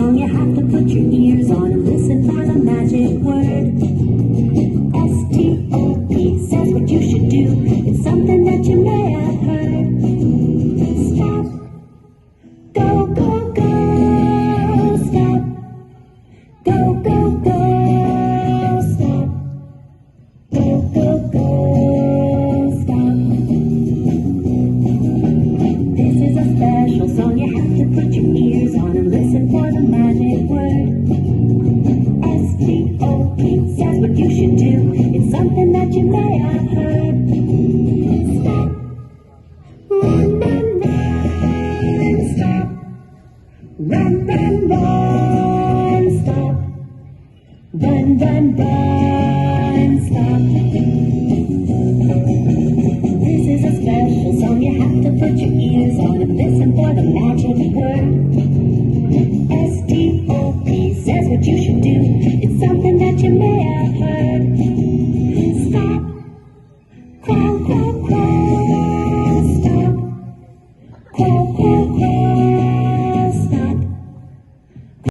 song, you have to put your ears on and listen for the magic word. S-T-O-P says what you should do. It's something that you may have heard. Stop. Go, go, go. Stop. Go, go, go. Stop. Go, go, go. Stop. This is a special song, you have to put your ears on and listen for the magic word. S-T-O-P says what you should do. It's something that you may have heard. Stop. Run, run, run. Stop. Run, run, run. Stop. Run, run, run. Stop. This is a special song, you have to put your ears on and listen for the magic word. S-T-O-P says what you should do. It's something that you may have heard.